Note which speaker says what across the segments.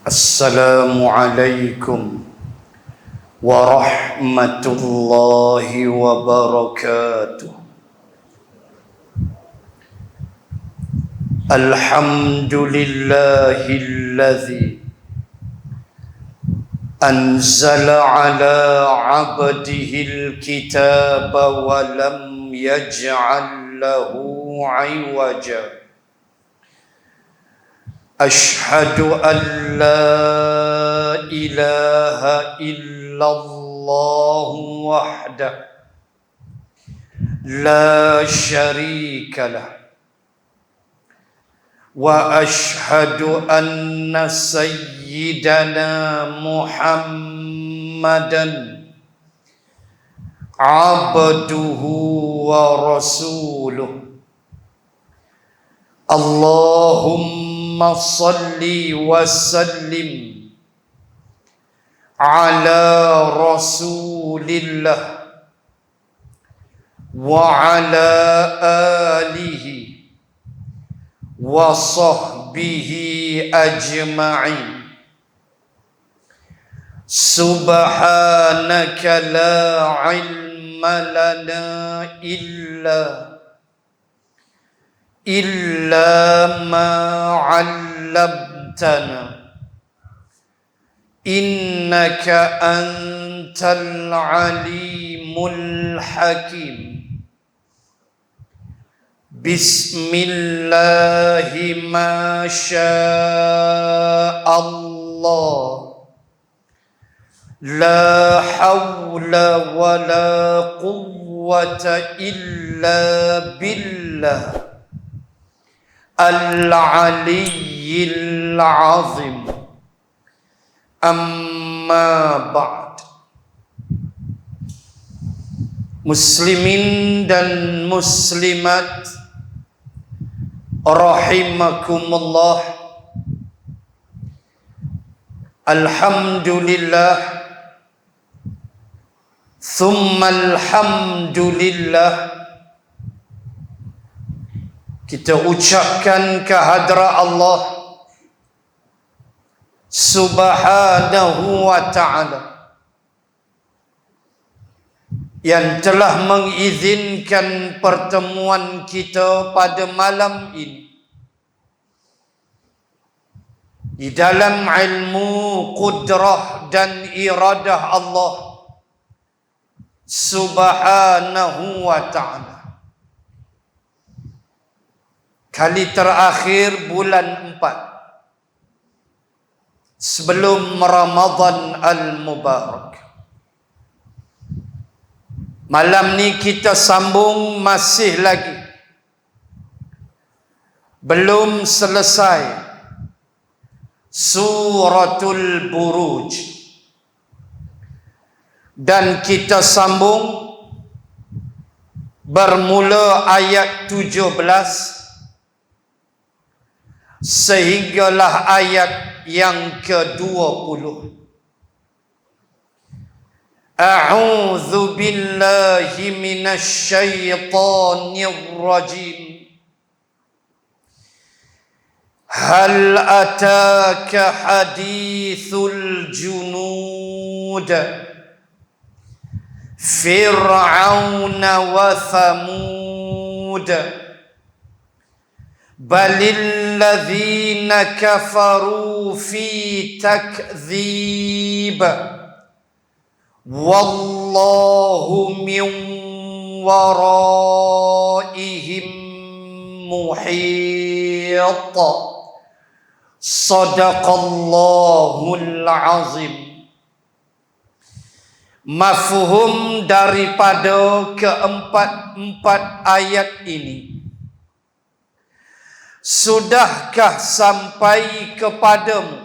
Speaker 1: Assalamualaikum warahmatullahi wabarakatuh. Alhamdulillahilladzi anzala ala abdihil kitaba wa lam yaj'al lahu 'iwaja. Ashhadu an la ilaha illallah wahdah la syarika lah wa ashhadu anna sayyidana Muhammadan abduhu wa rasuluh. Allahumma salli wa sallim ala rasulillah wa ala alihi wa sahbihi ajma'in. Subhanaka la ilma lana illa ma 'allamtana innaka antal alimul hakim. Bismillahi ma sya'allah la hawla wa la quwwata illa billah al-aliyyil azim. Amma ba'd. Muslimin dan muslimat rahimakumullah. Alhamdulillah thumma alhamdulillah, kita ucapkan kehadrat Allah Subhanahu wa ta'ala yang telah mengizinkan pertemuan kita pada malam ini di dalam ilmu, qudrah dan iradah Allah Subhanahu wa ta'ala. Kali terakhir bulan 4 sebelum Ramadan al-Mubarak. Malam ni kita sambung, masih lagi belum selesai Suratul Buruj, dan kita sambung bermula ayat 17 sehinggalah ayat yang ke-20. A'udzu billahi minasy syaithanir rajim. Hal ataka hadithul junud Fir'auna wa Thamud balil ladzina kafaru fi takdzib wallahu min waraihim muhit. Sadaqallahul azim. Mafhum daripada keempat ayat ini, sudahkah sampai kepadamu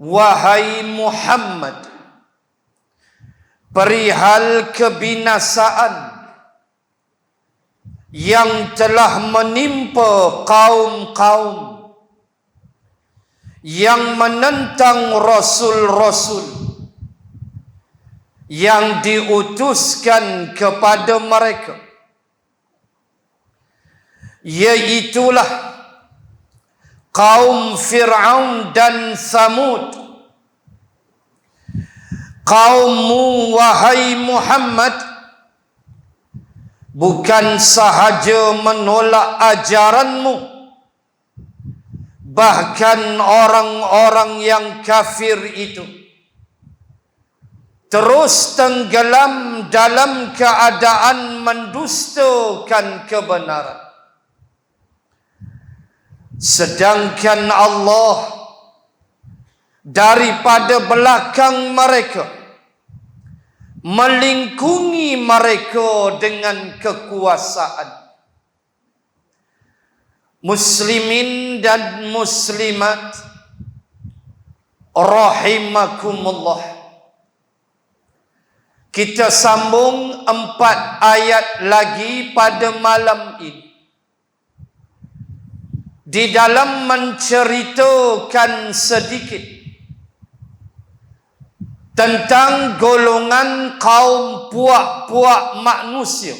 Speaker 1: wahai Muhammad perihal kebinasaan yang telah menimpa kaum-kaum yang menentang rasul-rasul yang diutuskan kepada mereka, iaitulah kaum Fir'aun dan Samud. Kaummu wahai Muhammad bukan sahaja menolak ajaranmu, bahkan orang-orang yang kafir itu terus tenggelam dalam keadaan mendustakan kebenaran. Sedangkan Allah daripada belakang mereka melingkungi mereka dengan kekuasaan. Muslimin dan muslimat rahimakumullah, kita sambung 4 ayat lagi pada malam ini di dalam menceritakan sedikit tentang golongan kaum puak-puak manusia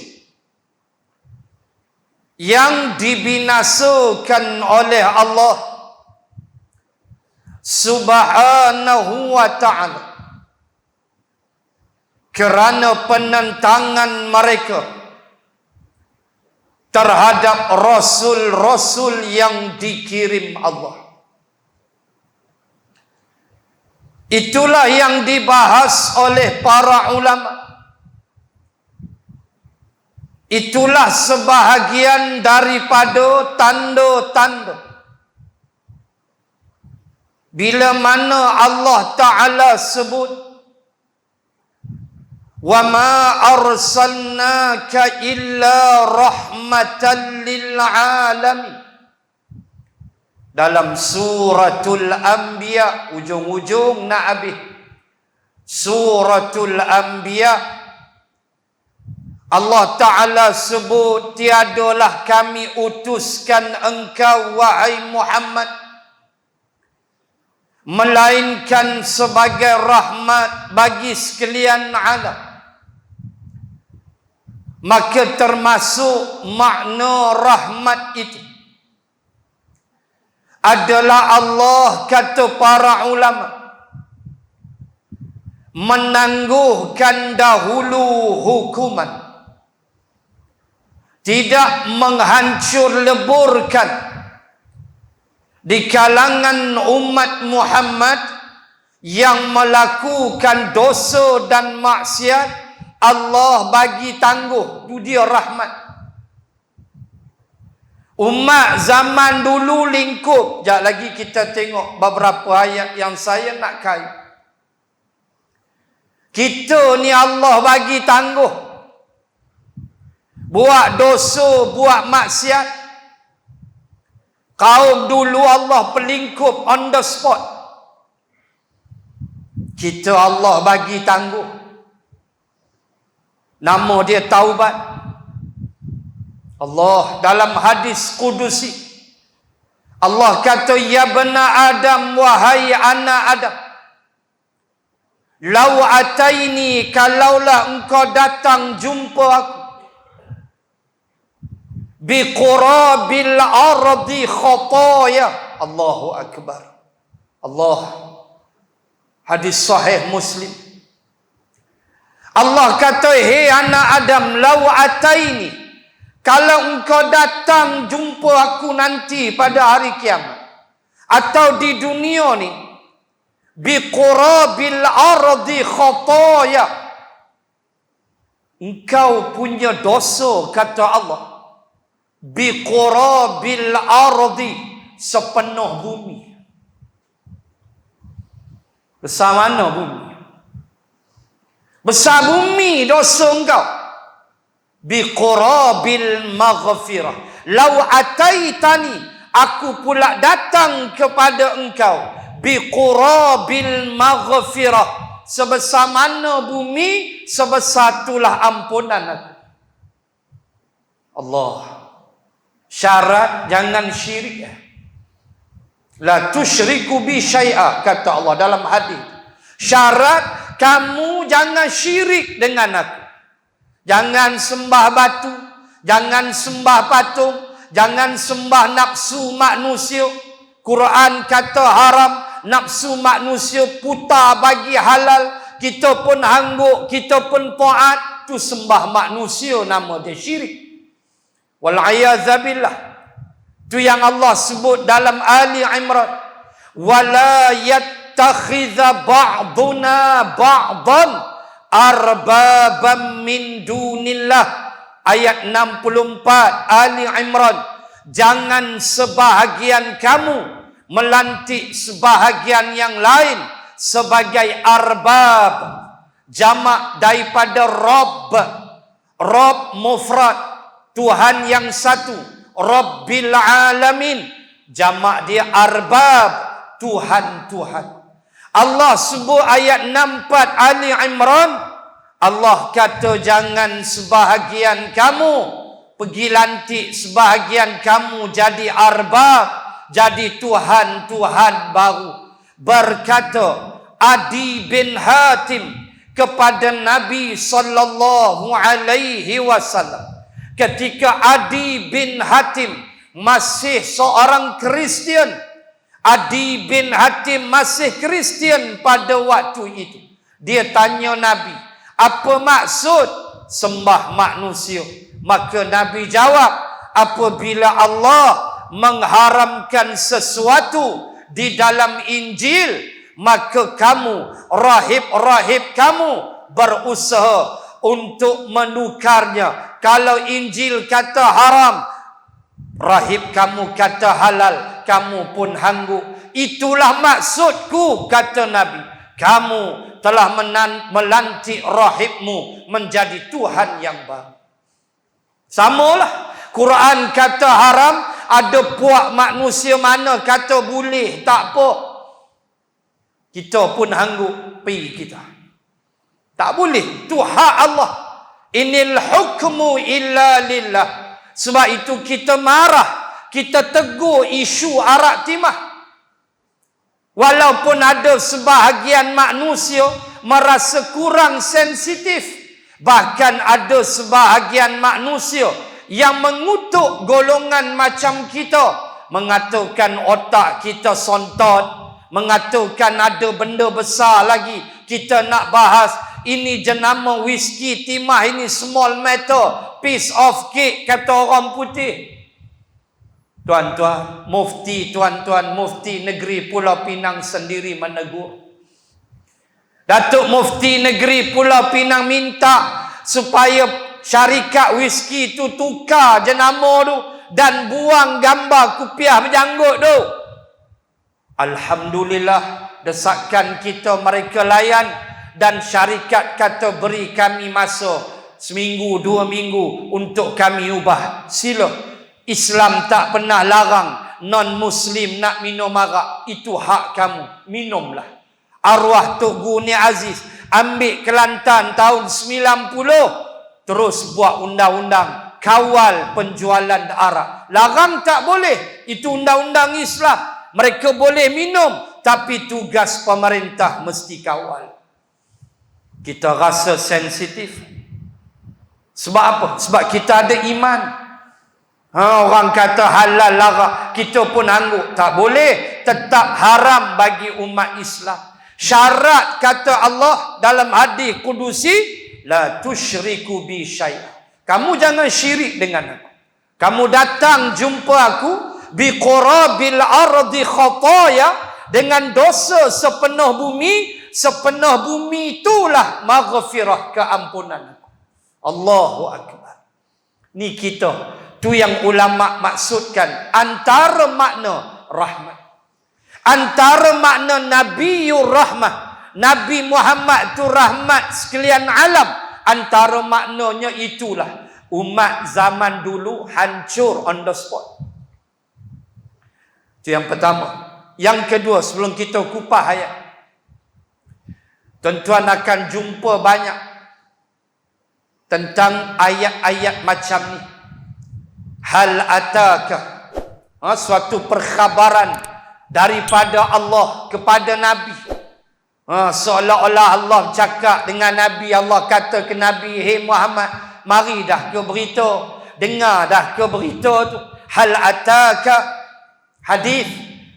Speaker 1: yang dibinasakan oleh Allah Subhanahu wa ta'ala kerana penentangan mereka terhadap rasul-rasul yang dikirim Allah. Itulah yang dibahas oleh para ulama. Itulah sebahagian daripada tanda-tanda bila mana Allah Ta'ala sebut, wa ma arsalnaka illa rahmatan lil alamin, dalam suratul Anbiya, ujung-ujung nak habis suratul Anbiya, Allah Ta'ala sebut, tiadalah kami utuskan engkau wahai Muhammad melainkan sebagai rahmat bagi sekalian alam. Maka termasuk makna rahmat itu adalah Allah, kata para ulama, menangguhkan dahulu hukuman, tidak menghancur leburkan di kalangan umat Muhammad yang melakukan dosa dan maksiat. Allah bagi tangguh, itu dia rahmat. Umat zaman dulu lingkup. Sekejap lagi kita tengok beberapa ayat yang saya nak kait. Kita ni Allah bagi tangguh. Buat dosa, buat maksiat. Kaum dulu Allah pelingkup on the spot. Kita Allah bagi tangguh. Nama dia taubat. Allah dalam hadis kudusi, Allah kata, ya bena Adam, wahai anak Adam, lau ataini, kalaulah engkau datang jumpa aku, biqurabil ardi khataya. Allahu akbar. Allah, hadis sahih Muslim. Allah kata, hei anak Adam, lau ataini, kalau engkau datang jumpa aku nanti pada hari kiamat atau di dunia ni, biqurabil ardi khataya, engkau punya dosa, kata Allah, biqurabil ardi, sepenuh bumi. Besar mana bumi? Besar bumi dosa engkau. Biqurabil maghfirah, lau ataitani, aku pula datang kepada engkau, biqurabil maghfirah, sebesar mana bumi, sebesar itulah ampunan aku. Allah, syarat jangan syirik. La tusyriku bi syai'a, kata Allah dalam hadis. Syarat kamu jangan syirik dengan aku. Jangan sembah batu, jangan sembah patung, jangan sembah nafsu manusia, Quran kata haram, nafsu manusia putar bagi halal, kita pun hangguk, kita pun taat, tu sembah manusia, nama dia syirik. Wal'ayazabillah. Tu yang Allah sebut dalam Ali Imran. Wala yattakhidha ba'duna ba'dan arbabam min dunillah. Ayat 64 Ali Imran. Jangan sebahagian kamu melantik sebahagian yang lain sebagai arbab, jamak daripada Rabb. Rabb mufrad, Tuhan yang satu. Rabbil alamin, jamak dia arbab, Tuhan-Tuhan. Allah sebut ayat 64 Ali Imran, Allah kata jangan sebahagian kamu pergi lantik sebahagian kamu jadi arbab, jadi Tuhan-Tuhan baru. Berkata Adi bin Hatim kepada Nabi sallallahu alaihi wasallam, ketika Adi bin Hatim masih seorang Kristian. Adi bin Hatim masih Kristian pada waktu itu. Dia tanya Nabi, apa maksud sembah manusia? Maka Nabi jawab, apabila Allah mengharamkan sesuatu di dalam Injil, maka kamu, rahib-rahib kamu berusaha untuk menukarnya. Kalau Injil kata haram, rahib kamu kata halal, kamu pun hangguk. Itulah maksudku, kata Nabi. Kamu telah melantik rahibmu menjadi Tuhan yang baru. Samalah. Quran kata haram, ada puak manusia mana kata boleh, tak apa. Kita pun hangguk, pi kita. Tak boleh. Itu hak Allah. Inil hukmu illa lillah. Sebab itu kita marah, kita tegur isu arak timah. Walaupun ada sebahagian manusia merasa kurang sensitif, bahkan ada sebahagian manusia yang mengutuk golongan macam kita, mengatakan otak kita sontot, mengatakan ada benda besar lagi kita nak bahas. Ini jenama whisky timah, ini small matter, piece of cake, kata orang putih. Tuan-tuan mufti negeri Pulau Pinang sendiri menegur. Datuk Mufti negeri Pulau Pinang minta supaya syarikat whisky tu tukar jenama tu dan buang gambar kupiah berjanggut tu. Alhamdulillah, desakan kita mereka layan, dan syarikat kata beri kami masa seminggu 2 minggu untuk kami ubah. Sila. Islam tak pernah larang non-Muslim nak minum arak. Itu hak kamu. Minumlah. Arwah Tok Guni Aziz ambil Kelantan tahun 90, terus buat undang-undang kawal penjualan arak. Larang tak boleh. Itu undang-undang Islam. Mereka boleh minum, tapi tugas pemerintah mesti kawal. Kita rasa sensitif. Sebab apa? Sebab kita ada iman. Orang kata halal larak, kita pun angguk. Tak boleh. Tetap haram bagi umat Islam. Syarat kata Allah dalam hadis kudusi, la tusyriku bi syai'a. Kamu jangan syirik dengan aku. Kamu datang jumpa aku bi qurabil ardi khataya, dengan dosa sepenuh bumi. Sepenuh bumi itulah maghfirah, keampunan aku. Allahu akbar. Ni kita. Tu yang ulama maksudkan antara makna rahmat, antara makna Nabiur Rahmah, Nabi Muhammad tu rahmat sekalian alam. Antara maknanya itulah umat zaman dulu hancur on the spot. Itu yang pertama. Yang kedua, sebelum kita kupas ayat, tuan-tuan akan jumpa banyak tentang ayat-ayat macam ni. Hal ataka, suatu perkhabaran daripada Allah kepada Nabi. Seolah-olah Allah cakap dengan Nabi. Allah kata ke Nabi, hey Muhammad, mari dah ke berita, dengar dah ke berita tu. Hal ataka, hadis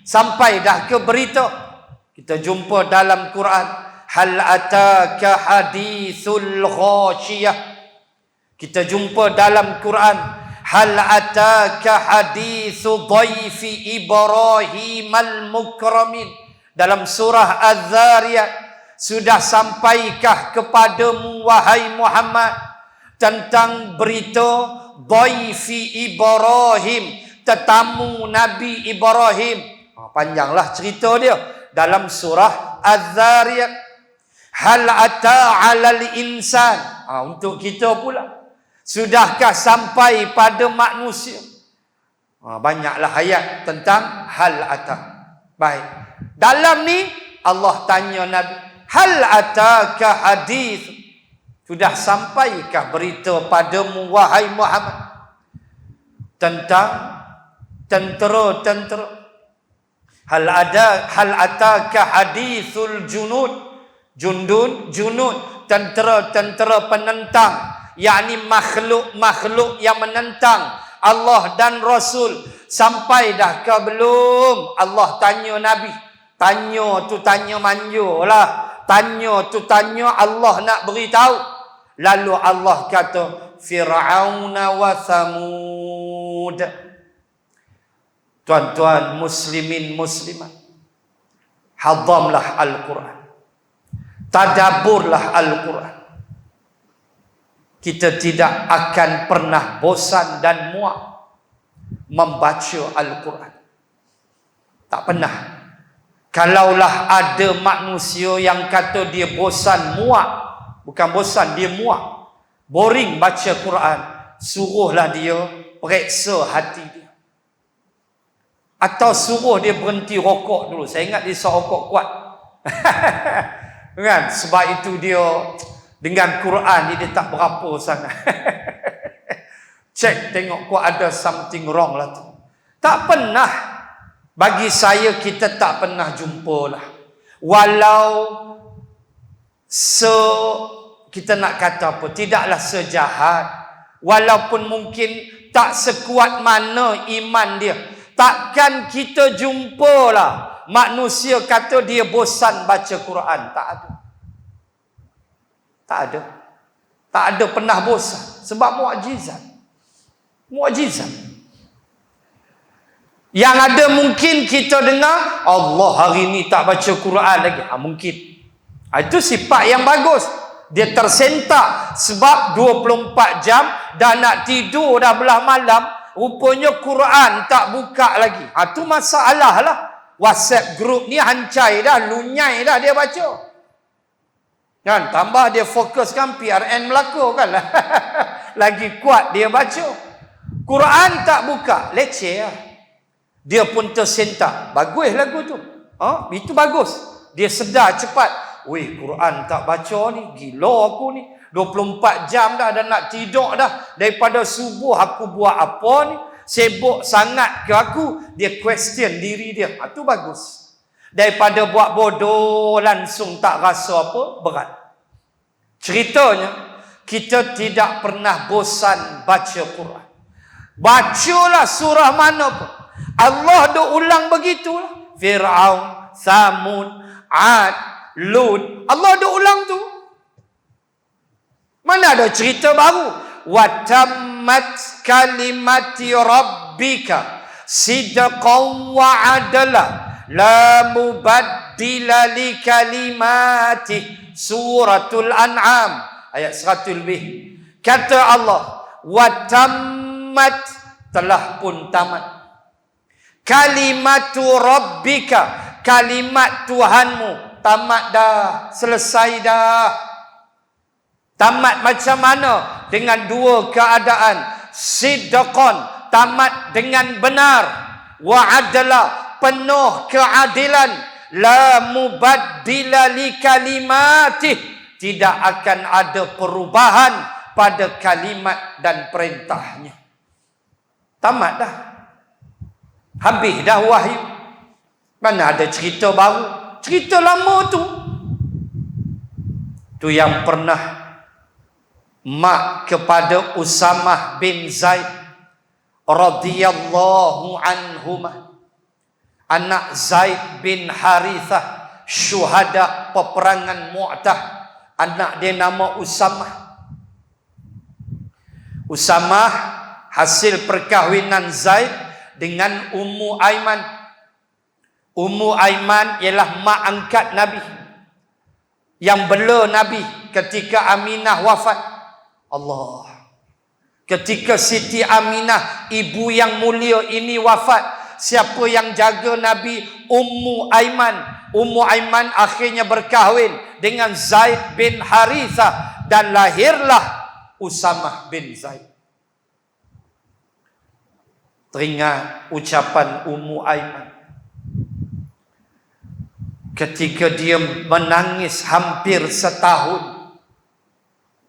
Speaker 1: Sampai dah ke berita. Kita jumpa dalam Quran, hal ataka hadithul ghashiyah. Kita jumpa dalam Quran, hal ataka hadithu dhaifi Ibrahim al-mukramin. Dalam surah Az-Zariyat, sudah sampaikah kepadamu wahai Muhammad tentang berita dhaifi Ibrahim, tetamu Nabi Ibrahim. Panjanglah cerita dia dalam surah Az-Zariyat. Hal ata 'alal insan. Untuk kita pula, sudahkah sampai pada manusia? Banyaklah ayat tentang hal ata. Baik. Dalam ni Allah tanya Nabi, hal ataka hadith, sudah sampaikah berita padamu wahai Muhammad tentang tentera-tentera? Hal ataka hadithul junud, tentera-tentera penentang, yakni makhluk-makhluk yang menentang Allah dan Rasul. Sampai dah ke belum? Allah tanya Nabi. Tanya tu tanya manja lah. Tanya tu tanya Allah nak beritahu. Lalu Allah kata, Fir'aun wa Thamud. Tuan-tuan muslimin muslimat, hadamlah Al-Quran, tadaburlah Al-Quran. Kita tidak akan pernah bosan dan muak membaca Al-Quran. Tak pernah. Kalaulah ada manusia yang kata dia bosan, muak, bukan bosan, dia muak, boring baca Quran, suruhlah dia periksa hati dia. Atau suruh dia berhenti rokok dulu. Saya ingat dia suruh rokok kuat. Kan? Sebab itu dia dengan Quran dia tak berapa sangat. Cek tengok kok ada something wrong lah tu. Tak pernah. Bagi saya kita tak pernah jumpa lah. Walau kita nak kata apa, tidaklah sejahat, walaupun mungkin tak sekuat mana iman dia, takkan kita jumpalah manusia kata dia bosan baca Quran. Tak ada. Tak ada. Tak ada pernah bosan. Sebab mukjizat. Mukjizat. Yang ada mungkin kita dengar, Allah hari ni tak baca Quran lagi. Mungkin. Itu sifat yang bagus. Dia tersentak sebab 24 jam dah nak tidur dah belah malam, rupanya Quran tak buka lagi. Tu masalah lah. WhatsApp group ni hancai dah, lunyai dah dia baca. Kan? Tambah dia fokuskan PRN Melaka kan. Lagi kuat dia baca. Quran tak buka, leceh lah. Dia pun tersentak. Bagus lagu tu. Itu bagus. Dia sedar cepat. Weh, Quran tak baca ni, gila aku ni. 24 jam dah nak tidur dah. Daripada subuh aku buat apa ni? Sibuk sangat ke aku? Dia question diri dia. Itu bagus. Daripada buat bodoh langsung tak rasa apa, berat. Ceritanya, kita tidak pernah bosan baca Quran. Bacalah surah mana pun. Allah dah ulang begitulah. Fir'aun, Thamud, Ad, Lut. Allah dah ulang tu. Mana ada cerita baru? Wa tammat kalimati rabbika sidqan wa adla la mubaddila li kalimati. Suratul An'am ayat 100 lebih. Kata Allah, wa tammat, telah pun tamat, kalimatu rabbika, kalimat Tuhanmu, tamat dah, selesai dah. Tamat macam mana? Dengan dua keadaan. Sidqan, tamat dengan benar. Wa adla, penuh keadilan. La mubaddila li kalimatih, tidak akan ada perubahan pada kalimat dan perintahnya. Tamat dah. Habis dah wahyu. Mana ada cerita baru? Cerita lama tu. Tu yang pernah mak kepada Usamah bin Zaid radhiyallahu anhumah. anak Zaid bin Harithah, syuhada peperangan Mu'tah. Anak dia nama Usamah. Usamah hasil perkahwinan Zaid dengan Ummu Aiman. Ummu Aiman ialah mak angkat Nabi, yang bela Nabi ketika Aminah wafat. Allah. Ketika Siti Aminah, ibu yang mulia ini wafat, siapa yang jaga Nabi? Ummu Aiman. Ummu Aiman akhirnya berkahwin dengan Zaid bin Harithah dan lahirlah Usamah bin Zaid. Teringat ucapan Ummu Aiman ketika dia menangis hampir setahun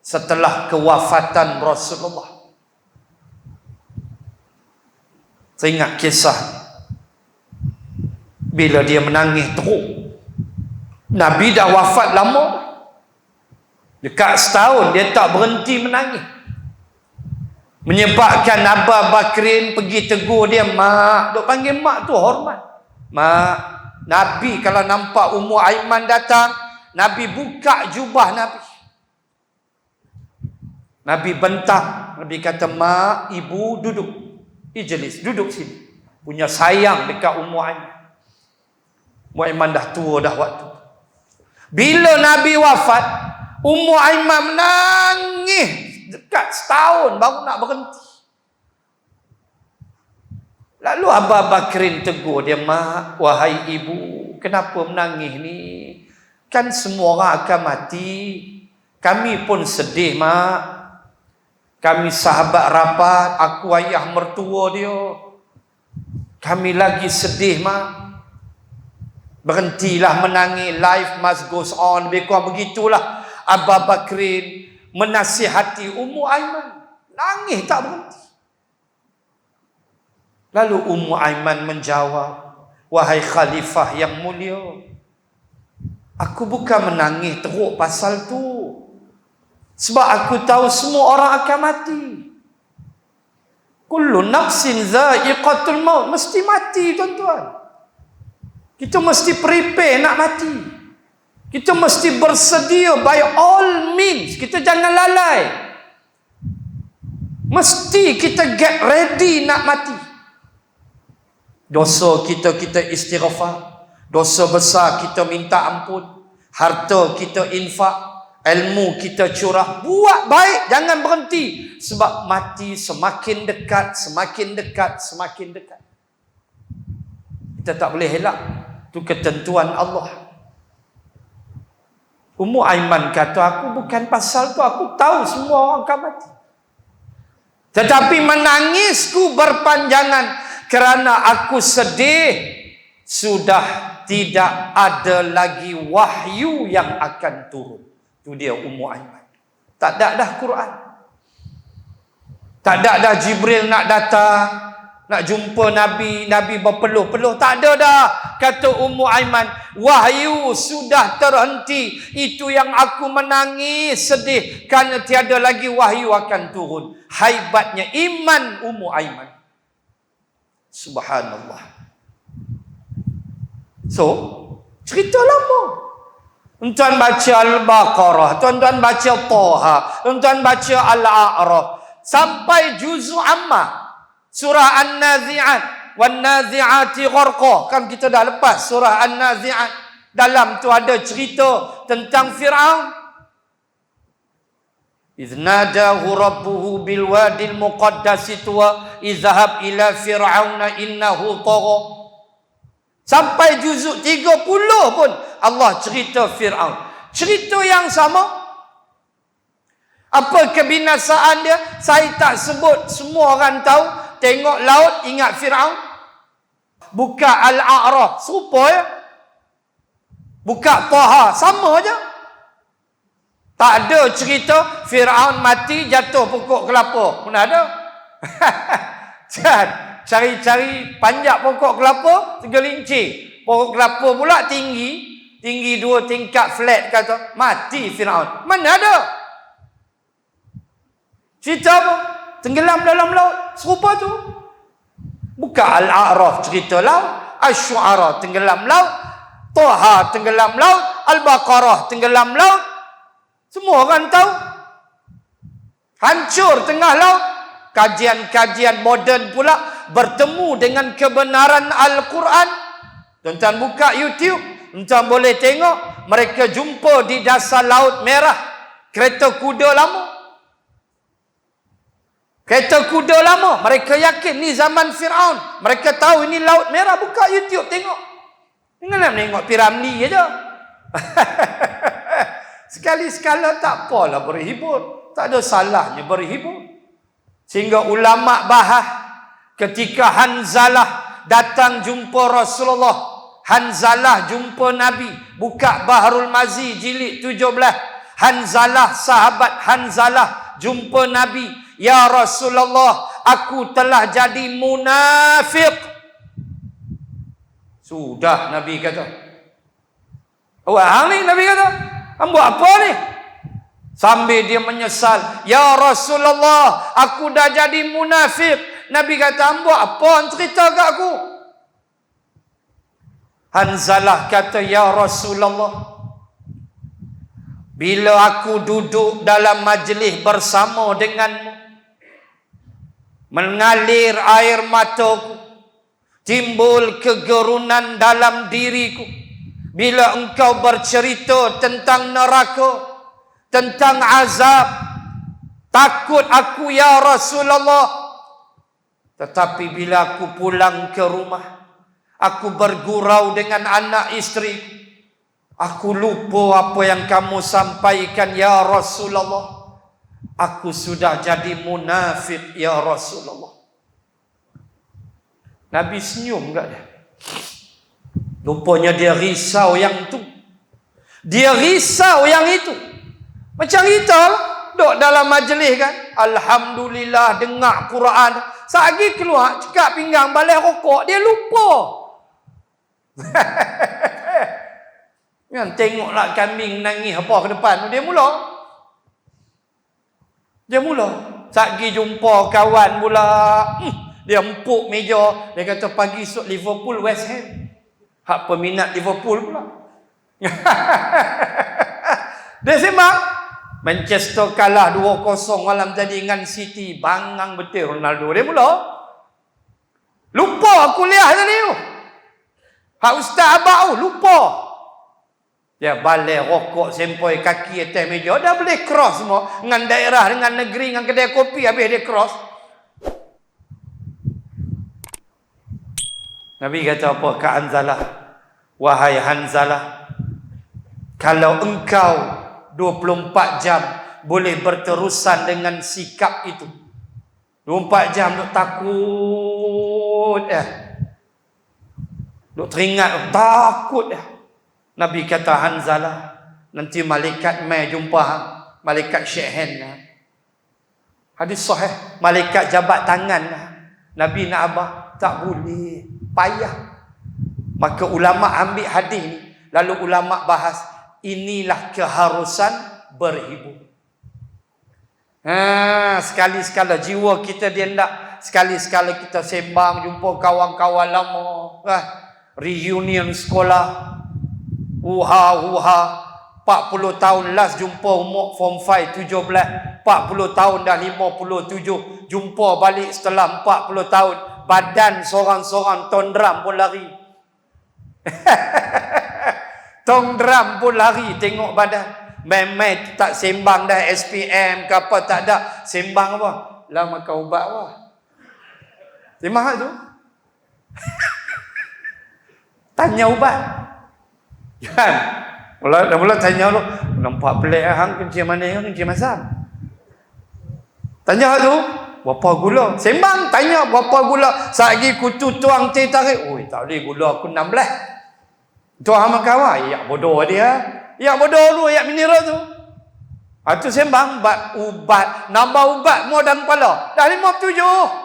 Speaker 1: setelah kewafatan Rasulullah. Teringat kisah bila dia menangis teruk. Nabi dah wafat lama, dekat setahun dia tak berhenti menangis, menyebabkan Abu Bakrin pergi tegur dia. Mak, duk panggil mak tu hormat. Mak, Nabi kalau nampak Ummu Aiman datang, Nabi buka jubah Nabi. Nabi bentang. Nabi kata, mak, ibu duduk. Ijlis, duduk sini. Punya sayang dekat Ummu Aiman. Ummu Aiman dah tua dah waktu. Bila Nabi wafat, Ummu Aiman menangis dekat setahun baru nak berhenti. Lalu Abu Bakrin tegur dia, mak, wahai ibu, kenapa menangis ni? Kan semua orang akan mati. Kami pun sedih, mak. Kami sahabat rapat, aku ayah mertua dia. Kami lagi sedih, mak. Berhentilah menangis, life must goes on. Lebih kurang begitulah Abu Bakrin menasihati Ummu Aiman. Nangis tak berhenti. Lalu Ummu Aiman menjawab, wahai khalifah yang mulia, aku bukan menangis teruk pasal tu. Sebab aku tahu semua orang akan mati. Kullu nafsin dha'iqatul maut. Mesti mati, tuan-tuan. Kita mesti prepare nak mati. Kita mesti bersedia by all means. Kita jangan lalai. Mesti kita get ready nak mati. Dosa kita istighfar. Dosa besar kita minta ampun. Harta kita infak. Ilmu kita curah. Buat baik, jangan berhenti. Sebab mati semakin dekat, semakin dekat, semakin dekat. Kita tak boleh elak. Itu ketentuan Allah. Ummu Aiman kata, aku bukan pasal tu, aku tahu semua orang akan mati. Tetapi menangisku berpanjangan kerana aku sedih. Sudah tidak ada lagi wahyu yang akan turun. Itu dia Ummu Aiman. Tak ada dah Quran. Tak ada dah Jibril nak datang, nak jumpa Nabi, Nabi berpeluh-peluh. Tak ada dah. Kata Ummu Aiman, wahyu sudah terhenti. Itu yang aku menangis sedih kerana tiada lagi wahyu akan turun. Haibatnya iman Ummu Aiman. Subhanallah. So, cerita lama. Tuan-tuan baca Al-Baqarah, tuan-tuan baca Taha, tuan-tuan baca Al-A'raf, sampai juz'u Ammah, surah An-Nazi'at, wan-Nazi'ati gharqa. Kan kita dah lepas surah An-Nazi'at. Dalam tu ada cerita tentang Fir'aun. إِذْ نَادَاهُ رَبُّهُ بِالْوَادِ الْمُقَدَّسِ طُوًى اذْهَبْ إِلَى فِرْعَوْنَ إِنَّهُ طَغَى. Sampai juzuk 30 pun Allah cerita Fir'aun. Cerita yang sama. Apa kebinasaan dia? Saya tak sebut, semua orang tahu. Tengok laut, ingat Fir'aun. Buka Al-A'raf, serupa ya. Buka Taha, sama je. Tak ada cerita Fir'aun mati jatuh pokok kelapa. Mana ada? Cari-cari panjat pokok kelapa, tergelincir. Pokok kelapa pula tinggi 2 tingkat flat, kata mati Fir'aun. Mana ada? Cerita apa? Tenggelam dalam laut. Serupa tu. Buka Al-A'raf cerita laut. Asy-Syu'ara tenggelam laut, Taha tenggelam laut, Al-Baqarah tenggelam laut. Semua orang tahu. Hancur tengah laut. Kajian-kajian moden pula bertemu dengan kebenaran Al-Quran. Tuan-tuan buka YouTube, tuan-tuan boleh tengok mereka jumpa di dasar Laut Merah kereta kuda lama. Kereta kuda lama. Mereka yakin ni zaman Fir'aun. Mereka tahu ini Laut Merah. Buka YouTube tengok. Janganlah menengok Piramli aja. Sekali-sekala tak apalah berhibur. Tak ada salahnya berhibur. Sehingga ulama bahas ketika Hanzalah datang jumpa Rasulullah. Hanzalah jumpa Nabi. Buka Bahrul Mazi jilid 17. Hanzalah, sahabat Hanzalah jumpa Nabi. Ya Rasulullah, aku telah jadi munafik. Sudah, Nabi kata. Awak ni, Nabi kata, hang buat apa ni? Sambil dia menyesal. Ya Rasulullah, aku dah jadi munafik. Nabi kata, hang buat apa? Hang cerita kat aku. Hanzalah kata, ya Rasulullah, bila aku duduk dalam majlis bersama denganmu, mengalir air mataku, timbul kegerunan dalam diriku bila engkau bercerita tentang neraka, tentang azab. Takut aku ya Rasulullah. Tetapi bila aku pulang ke rumah, aku bergurau dengan anak isteri, aku lupa apa yang kamu sampaikan ya Rasulullah. Aku sudah jadi munafik ya Rasulullah. Nabi senyum kat dia. Rupanya dia risau yang tu. Dia risau yang itu. Macam kita duduk dalam majlis kan. Alhamdulillah dengar Quran. Sagi keluar cekak pinggang balik rokok. Dia lupa. Kan tengoklah kambing nangis apa ke depan. Dia mula. Sagi jumpa kawan pula. Dia empuk meja. Dia kata pagi esok Liverpool West Ham. Hak peminat Liverpool pula. Dia sembang. Manchester kalah 2-0 malam tadi dengan City. Bangang betul Ronaldo. Dia mula. Lupa kuliah tadi tu. Hak Ustaz Abang lupa. Dia balik rokok sempoi kaki atas meja. Dah boleh cross semua. Dengan daerah, dengan negeri, dengan kedai kopi. Habis dia cross. Nabi kata apa ke Hanzalah? Wahai Hanzalah, kalau engkau 24 jam boleh berterusan dengan sikap itu, 24 jam duk takut duk teringat takut Nabi kata Hanzalah, nanti malaikat mai jumpa hang, malaikat shake hand. Hadis sahih, malaikat jabat tangan. Nabi nak abah, tak boleh, payah. Maka ulama ambil hadis ni, lalu ulama bahas, inilah keharusan berhibur. Sekali-sekala jiwa kita dia nak, sekali-sekala kita sembang, jumpa kawan-kawan lama, reunion sekolah, uha 40 tahun last jumpa umur form 5 17, 40 tahun dah 57, jumpa balik setelah 40 tahun, badan sorang-sorang, ton drum pun lari. Tong drum pun lari tengok badan. Memang tak sembang dah SPM ke apa, tak ada. Sembang apa? Lah makan ubat apa? Sembang tu. Tanya ubat. Kan? Mula tanya lu, nampak pelik hang kencing mana hang kencing masam. Tanya tu, berapa gula? Sembang tanya berapa gula? Satgi kutu tuang teh tarik. Oi, tak boleh gula aku 16. Tuang hang makan apa? Ya bodoh dia. Ya bodoh lu, ya mineral tu. Tu sembang ubat, nambah ubat mau dalam kepala. Dah 57.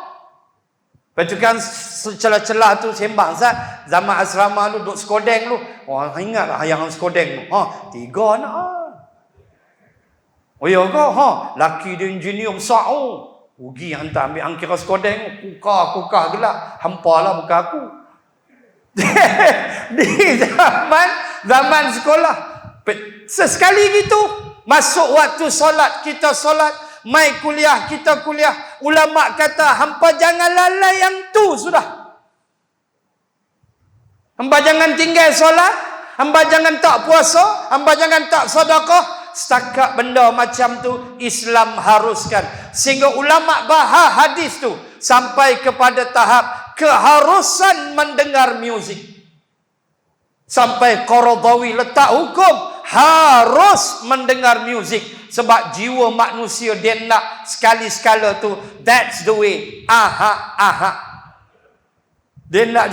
Speaker 1: Petukan celah-celah tu sembang Zat. Zaman asrama lu duduk Skodeng lu. Oh, ingatlah yang Skodeng tu. 3 anak. Oh ya ke? Laki dia engineer besar. Rugi hantar ambil angkira Skodeng. Kukar gelap. Hampalah bukan aku. Di zaman sekolah. Sesekali gitu. Masuk waktu solat, kita solat. Mai kuliah, kita kuliah. Ulama kata, hampa jangan lalai yang tu sudah. Hamba jangan tinggal solat, hamba jangan tak puasa, hamba jangan tak sedekah. Setakat benda macam tu Islam haruskan. Sehingga ulama bahas hadis tu sampai kepada tahap keharusan mendengar muzik. Sampai Qaradawi letak hukum harus mendengar muzik. Sebab jiwa manusia dia nak sekali-sekala tu, that's the way. Dia nak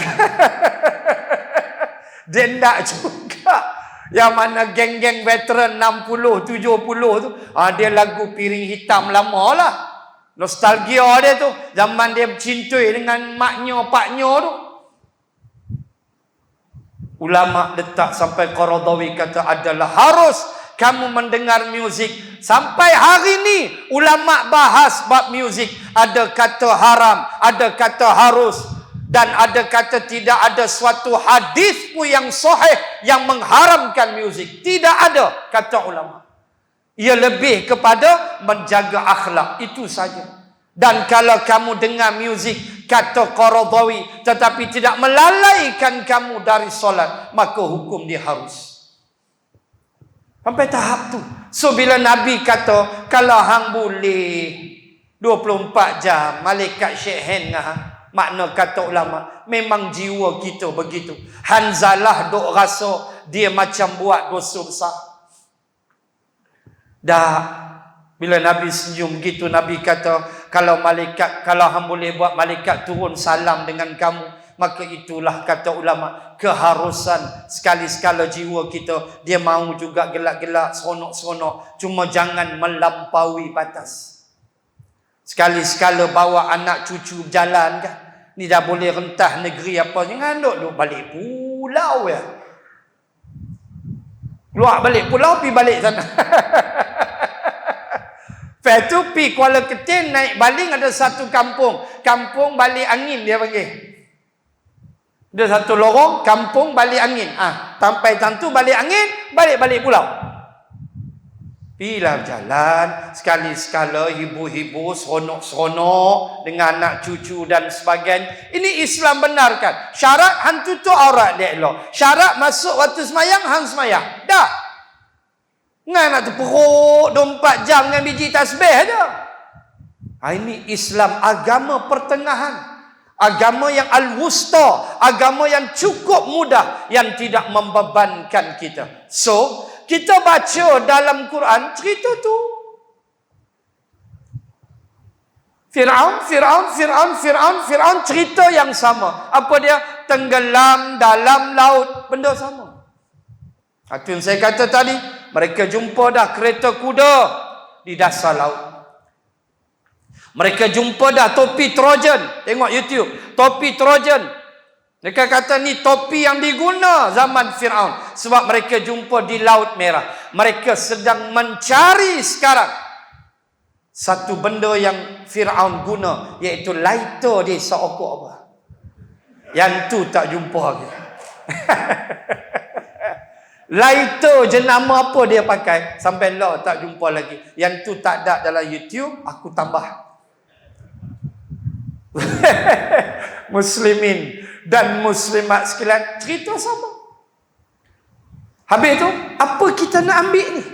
Speaker 1: dia nak juga. Yang mana geng-geng veteran 60, 70 tu, dia lagu Piring Hitam lama lah. Nostalgia dia tu. Zaman dia bercintui dengan maknya, paknya tu. Ulama letak sampai Qaradawi kata adalah harus kamu mendengar muzik. Sampai hari ni ulama bahas bab muzik. Ada kata haram, ada kata harus, dan ada kata tidak ada suatu hadis pun yang sahih yang mengharamkan muzik. Tidak ada, kata ulama. Ia lebih kepada menjaga akhlak, itu saja. Dan kalau kamu dengar muzik, kata Qaradawi, tetapi tidak melalaikan kamu dari solat, maka hukum dia harus. Sampai tahap tu. So bila Nabi kata, kalau hang boleh 24 jam malaikat shake hand dengan hang, makna kata ulama, memang jiwa kita begitu. Hanzalah duk rasa dia macam buat dosa besar. Dah bila Nabi senyum gitu, Nabi kata, kalau hang boleh buat malaikat turun salam dengan kamu, maka itulah kata ulama keharusan sekali-sekala jiwa kita. Dia mahu juga gelak-gelak, seronok-seronok, cuma jangan melampaui batas. Sekali-sekala bawa anak cucu berjalan kan. Ni dah boleh rentah negeri apa, jangan duk balik pulau ya. Keluar balik pulau, pergi balik sana. Lepas tu pergi Kuala Ketin, naik baling, ada satu kampung. Kampung Balik Angin dia panggil. Ada satu lorong, kampung Balik Angin. Sampai tentu balik angin, balik pulau. Pilah jalan, sekali-sekala hibur-hibur, seronok-seronok dengan anak cucu dan sebagainya. Ini Islam benarkan. Syarat hang tutup aurat dia elok. Syarat masuk waktu semayang, hang semayang. Dah. Ngan nak terperuk 24 jam dengan biji tasbih aja. Ini Islam, agama pertengahan. Agama yang al-wusta, agama yang cukup mudah, yang tidak membebankan kita. So, kita baca dalam Quran cerita tu. Fir'aun cerita yang sama. Apa dia? Tenggelam dalam laut, benda sama. Itu yang saya kata tadi, mereka jumpa dah kereta kuda di dasar laut. Mereka jumpa dah topi Trojan. Tengok YouTube, topi Trojan. Mereka kata ni topi yang diguna zaman Fir'aun. Sebab mereka jumpa di Laut Merah. Mereka sedang mencari sekarang satu benda yang Fir'aun guna, iaitu lighter dia seokok apa. Yang tu tak jumpa lagi. Lighter jenama apa dia pakai, sampai lah tak jumpa lagi. Yang tu tak ada dalam YouTube, aku tambah. Muslimin dan muslimat sekalian, cerita sama. Habis tu, apa kita nak ambil ni?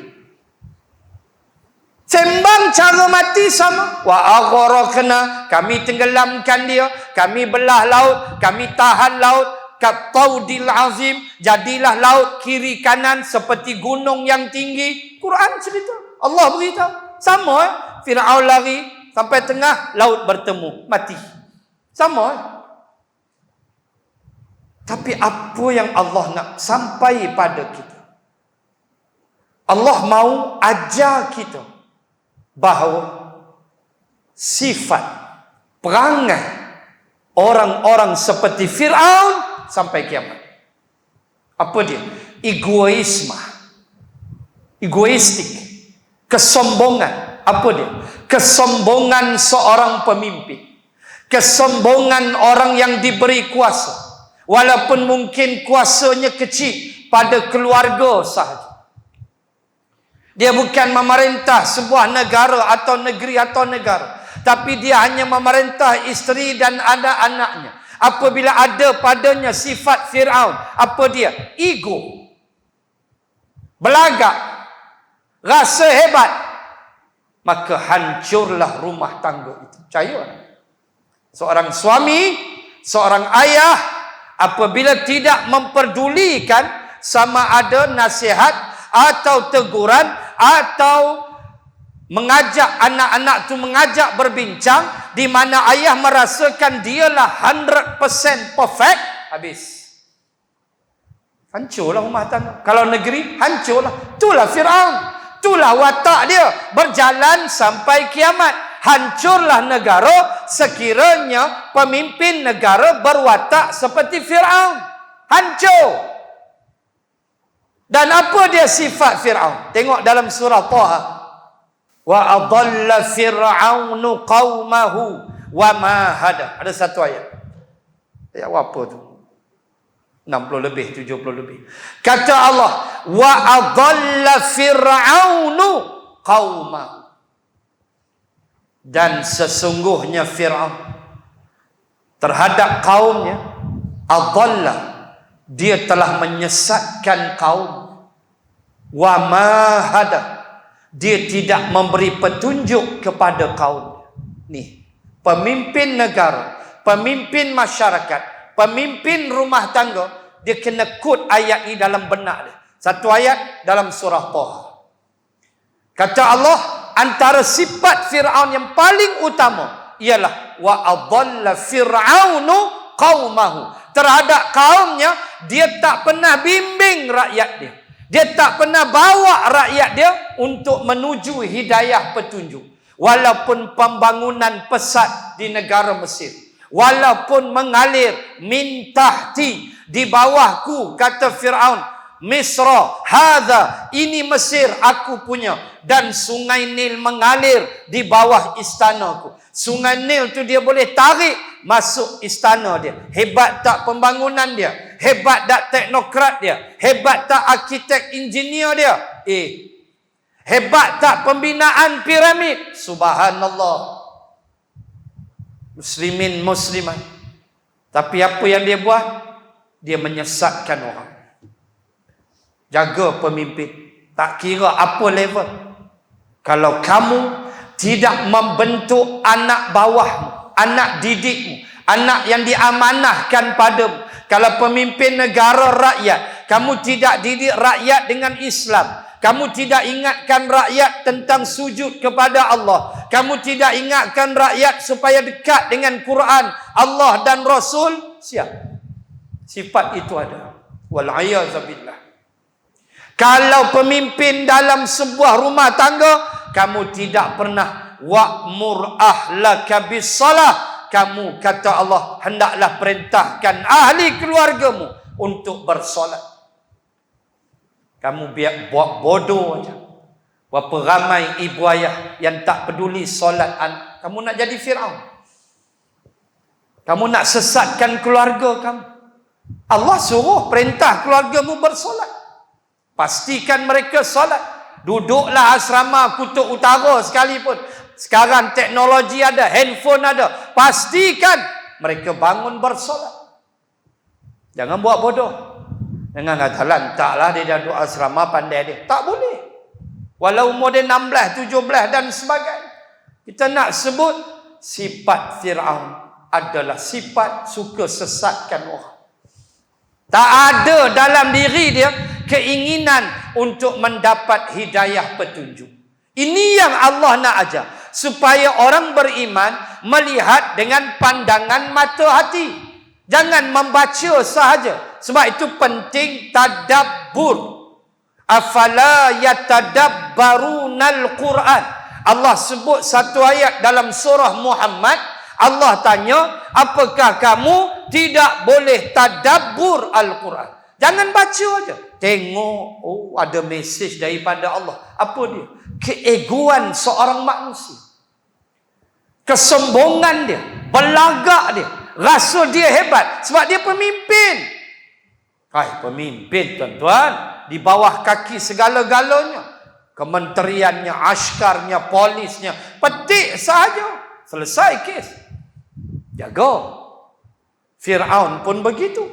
Speaker 1: Sembang cara mati sama. Wa aghraqna, kami tenggelamkan dia, kami belah laut, kami tahan laut. Kataudil azim, jadilah laut kiri kanan seperti gunung yang tinggi. Quran cerita, Allah beritahu. Sama Fir'aun lari sampai tengah laut bertemu, mati. Sama Tapi apa yang Allah nak sampai pada kita? Allah mau ajar kita bahawa sifat perangai orang-orang seperti Fir'aun sampai kiamat. Apa dia? Egoistik, kesombongan. Apa dia? Kesombongan seorang pemimpin, kesombongan orang yang diberi kuasa, Walaupun mungkin kuasanya kecil pada keluarga sahaja. Dia bukan memerintah sebuah negara atau negeri atau negara, tapi dia hanya memerintah isteri dan anak-anaknya. Apabila ada padanya sifat Fir'aun, apa dia? Ego, belagak, rasa hebat, maka hancurlah rumah tangga itu. Percaya? Seorang suami, seorang ayah, apabila tidak memperdulikan sama ada nasihat atau teguran atau mengajak anak-anak tu mengajak berbincang, di mana ayah merasakan dialah 100% perfect, habis. Hancurlah rumah tangga. Kalau negeri, hancurlah. Itulah Fir'aun. Itulah watak dia. Berjalan sampai kiamat. Hancurlah negara sekiranya pemimpin negara berwatak seperti Fir'aun. Hancur. Dan apa dia sifat Fir'aun? Tengok dalam surah Taha. Wa adalla fir'aunu qaumahu wa ma hada. Ada satu ayat. Ayat apa tu? 60 lebih, 70 lebih. Kata Allah, wa adalla fir'aunu qaumahu. Dan sesungguhnya Fir'aun terhadap kaumnya, adalla, dia telah menyesatkan kaum. Wa ma hada, dia tidak memberi petunjuk kepada kaum. Nih, pemimpin negara, pemimpin masyarakat, pemimpin rumah tangga, dia kena kut ayat ini dalam benak dia. Satu ayat dalam surah Taha. Kata Allah, antara sifat Fir'aun yang paling utama ialah wa adalla fir'aunu qaumahu. Terhadap kaumnya, dia tak pernah bimbing rakyat dia. Dia tak pernah bawa rakyat dia untuk menuju hidayah petunjuk. Walaupun pembangunan pesat di negara Mesir, walaupun mengalir min tahti, di bawahku, kata Fir'aun, Misra, hadha, ini Mesir aku punya, dan sungai Nil mengalir di bawah istanaku. Sungai Nil tu dia boleh tarik masuk istana dia. Hebat tak pembangunan dia? Hebat tak teknokrat dia? Hebat tak arkitek engineer dia? Hebat tak pembinaan piramid? Subhanallah. Muslimin muslimat. Tapi apa yang dia buat? Dia menyesatkan orang. Jaga pemimpin, tak kira apa level. Kalau kamu tidak membentuk anak bawahmu, anak didikmu, anak yang diamanahkan padamu. Kalau pemimpin negara rakyat, kamu tidak didik rakyat dengan Islam, kamu tidak ingatkan rakyat tentang sujud kepada Allah, kamu tidak ingatkan rakyat supaya dekat dengan Quran, Allah dan Rasul, siap. Sifat itu ada. Wal'ayazabillah. Kalau pemimpin dalam sebuah rumah tangga, kamu tidak pernah wa'mur ahlaka bis-salah, kamu, kata Allah, hendaklah perintahkan ahli keluargamu untuk bersolat. Kamu biar buat bodoh aja. Berapa ramai ibu ayah yang tak peduli solat anak. Kamu nak jadi Fir'aun. Kamu nak sesatkan keluarga kamu. Allah suruh perintah keluargamu bersolat. Pastikan mereka solat. Duduklah asrama Kutub Utara sekalipun. Sekarang teknologi ada, handphone ada. Pastikan mereka bangun bersolat. Jangan buat bodoh. Jangan kata lantaklah dia duduk asrama pandai dia. Tak boleh. Walau umur dia 16, 17 dan sebagainya. Kita nak sebut sifat Fir'aun adalah sifat suka sesatkan orang. Tak ada dalam diri dia keinginan untuk mendapat hidayah petunjuk. Ini yang Allah nak ajar. Supaya orang beriman melihat dengan pandangan mata hati. Jangan membaca sahaja. Sebab itu penting tadabbur. Afala yatadabbarunal Quran. Allah sebut satu ayat dalam surah Muhammad. Allah tanya, apakah kamu tidak boleh tadabbur Al-Quran? Jangan baca aja. Tengok, oh ada mesej daripada Allah. Apa dia? Keegoan seorang manusia. Kesombongan dia, belagak dia, Rasa dia hebat sebab dia pemimpin. Hai, pemimpin tuan-tuan, di bawah kaki segala-galanya. Kementeriannya, askarnya, polisnya, petik sahaja, selesai kes. Jaga. Fir'aun pun begitu.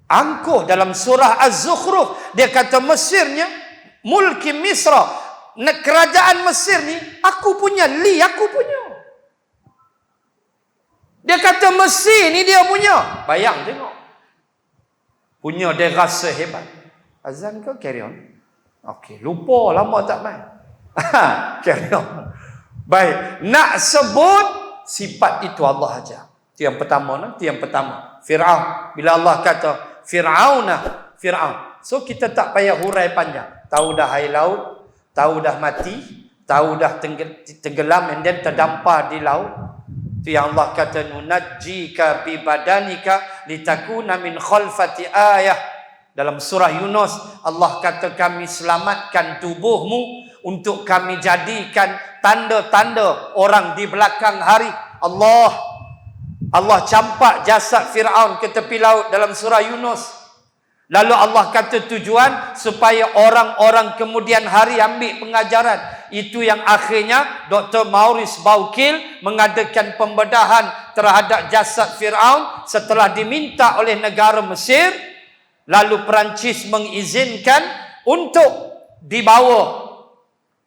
Speaker 1: Angkuh dalam surah Az-Zukhruf, dia kata Mesirnya, mulki Misra, kerajaan Mesir ni aku punya, aku punya. Dia kata Mesir ni dia punya. Bayang tengok. Punya dia rasa hebat. Azan ke? Carry on. Okey, lupa lama tak main. Carry on. Baik, nak sebut sifat itu Allah ajar. Itu yang pertama, nanti yang pertama. Fir'aun. Bila Allah kata Fir'aun. So kita tak payah hurai panjang. Tahu dah air laut, tahu dah mati, tahu dah tenggelam and then terdampar di laut. Itu yang Allah kata nunajjika bi badanika litakuna min khalfati ayah. Dalam surah Yunus Allah kata kami selamatkan tubuhmu untuk kami jadikan tanda-tanda orang di belakang hari. Allah campak jasad Fir'aun ke tepi laut dalam surah Yunus. Lalu Allah kata tujuan supaya orang-orang kemudian hari ambil pengajaran. Itu yang akhirnya Dr. Maurice Baukil mengadakan pembedahan terhadap jasad Fir'aun setelah diminta oleh negara Mesir. Lalu Perancis mengizinkan untuk dibawa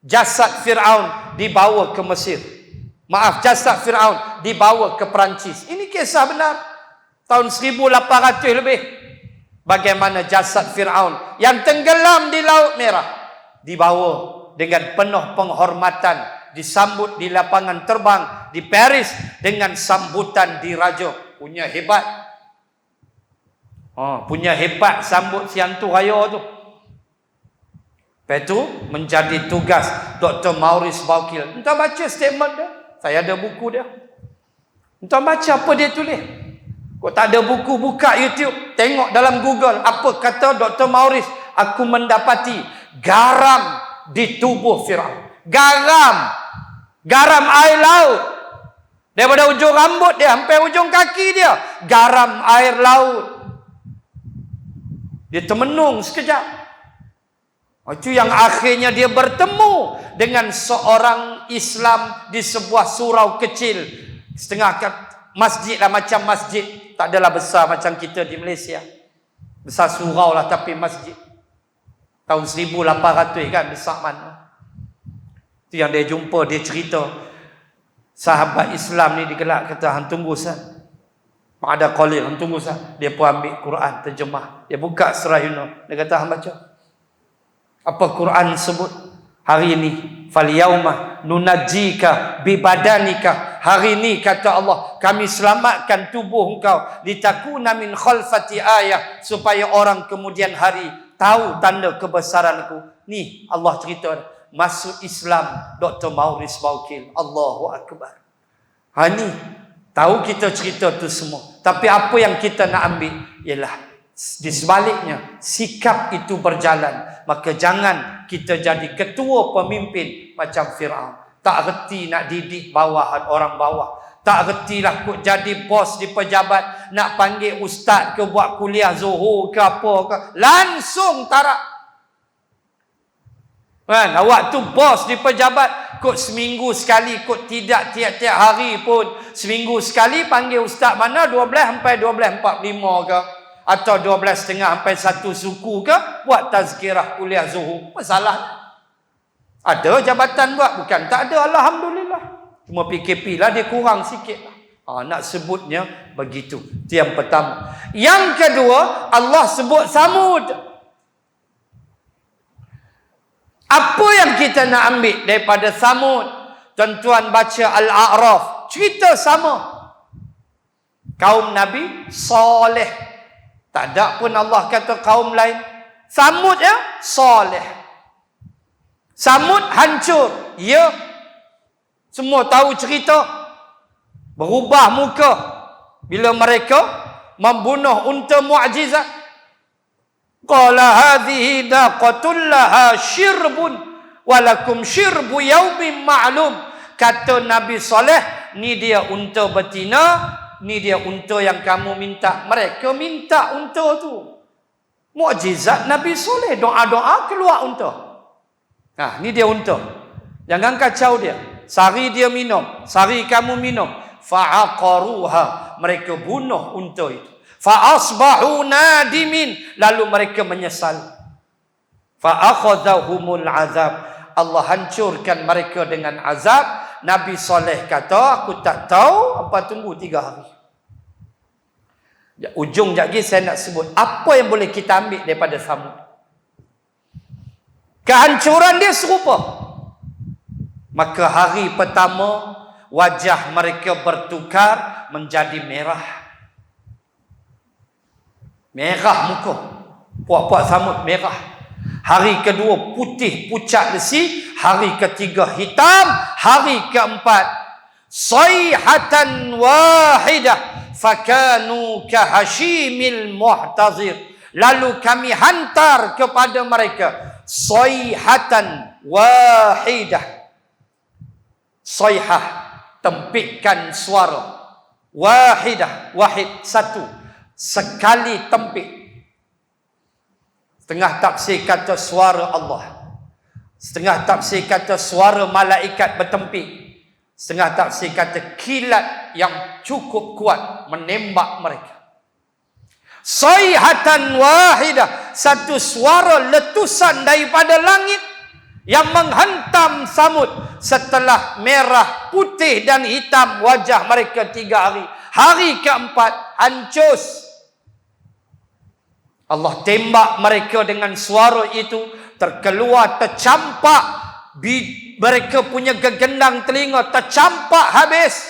Speaker 1: jasad Fir'aun dibawa ke Mesir. Maaf, jasad Fir'aun dibawa ke Perancis. Ini kisah benar. Tahun 1800 lebih. Bagaimana jasad Fir'aun yang tenggelam di Laut Merah dibawa dengan penuh penghormatan, disambut di lapangan terbang di Paris dengan sambutan diraja. Punya hebat. Punya hebat sambut si hantu raya tu. Lepas tu menjadi tugas Dr. Maurice Baukil. Entah baca statement dia. Saya ada buku dia. Entah baca apa dia tulis. Kau tak ada buku, buka YouTube. Tengok dalam Google. Apa kata Dr. Maurice? Aku mendapati garam di tubuh Fir'aun. Garam air laut. Daripada ujung rambut dia sampai ujung kaki dia. Garam air laut. Dia termenung sekejap. Itu yang akhirnya dia bertemu dengan seorang Islam di sebuah surau kecil. Setengah masjid lah, macam masjid. Tak adalah besar macam kita di Malaysia. Besar surau lah tapi masjid. Tahun 1800 kan, besar mana. Itu yang dia jumpa, dia cerita. Sahabat Islam ni digelak, kata, hang tunggu sah. Ada qalil, hang tunggu sah. Dia pun ambil Quran, terjemah. Dia buka surah Yunus. Dia kata, hang baca. Apa Quran sebut? Hari ini, falyauma nunajjika bi badanika. Hari ini kata Allah, kami selamatkan tubuh engkau litakuna min khalfati ayah, supaya orang kemudian hari tahu tanda kebesaranku. Ni Allah cerita masuk Islam Dr. Maurice Baukil. Allahu akbar. Ni tahu kita cerita tu semua, tapi apa yang kita nak ambil ialah di sebaliknya sikap itu berjalan. Maka jangan kita jadi ketua pemimpin macam Fir'aun. Tak reti nak didik bawahan orang bawah. Tak retilah kok jadi bos di pejabat. Nak panggil ustaz ke buat kuliah Zuhur ke apa ke. Langsung tarak. Kan? Awak tu bos di pejabat. Kok seminggu sekali. Kok tidak tiap-tiap hari pun. Seminggu sekali panggil ustaz mana 12 sampai 12.45 ke. Atau 12.30 sampai 1 suku ke. Buat tazkirah kuliah Zuhur. Masalah. Ada jabatan buat. Bukan tak ada. Alhamdulillah. Cuma PKP lah dia kurang sikit lah. Nak sebutnya begitu. Itu yang pertama. Yang kedua, Allah sebut Samud. Apa yang kita nak ambil daripada Samud? Tuan-tuan baca Al-A'raf. Cerita sama. Kaum Nabi Saleh. Tak ada pun Allah kata kaum lain. Samud ya, Saleh. Samud hancur. Ya. Semua tahu cerita. Berubah muka bila mereka membunuh unta mu'jizat. Qala hadhihi naqatul laha syirbun walakum syirbu yaumin ma'lum. Kata Nabi Saleh, ni dia unta betina, ni dia unta yang kamu minta. Mereka minta unta tu. Mukjizat Nabi Soleh, doa-doa keluar unta. Nah, ni dia unta. Jangan kacau dia. Sari dia minum, sari kamu minum. Fa'aqaruha, mereka bunuh unta itu. Fa'asbahu nadimin, lalu mereka menyesal. Fa'akhadhahumul azab, Allah hancurkan mereka dengan azab. Nabi Soleh kata, aku tak tahu apa, tunggu 3 hari. Ujung lagi saya nak sebut apa yang boleh kita ambil daripada Samud. Kehancuran dia serupa. Maka hari pertama wajah mereka bertukar menjadi merah. Merah muka. Puak-puak Samud merah. Hari kedua putih pucat besi. Hari ketiga hitam. Hari keempat sayhatan wahidah fakanu kahashimil muhtazir. Lalu kami hantar kepada mereka sayhatan wahidah. Sayhah, tempitkan suara. Wahidah, wahid, satu. Sekali tempit. Setengah tafsir kata suara Allah. Setengah tafsir kata suara malaikat bertempik. Setengah tafsir kata kilat yang cukup kuat menembak mereka. Sayhatan wahidah, satu suara letusan daripada langit yang menghantam Samud. Setelah merah, putih dan hitam wajah mereka 3 hari. Hari keempat hancur. Allah tembak mereka dengan suara itu. Terkeluar, tercampak. Mereka punya gegendang telinga tercampak habis.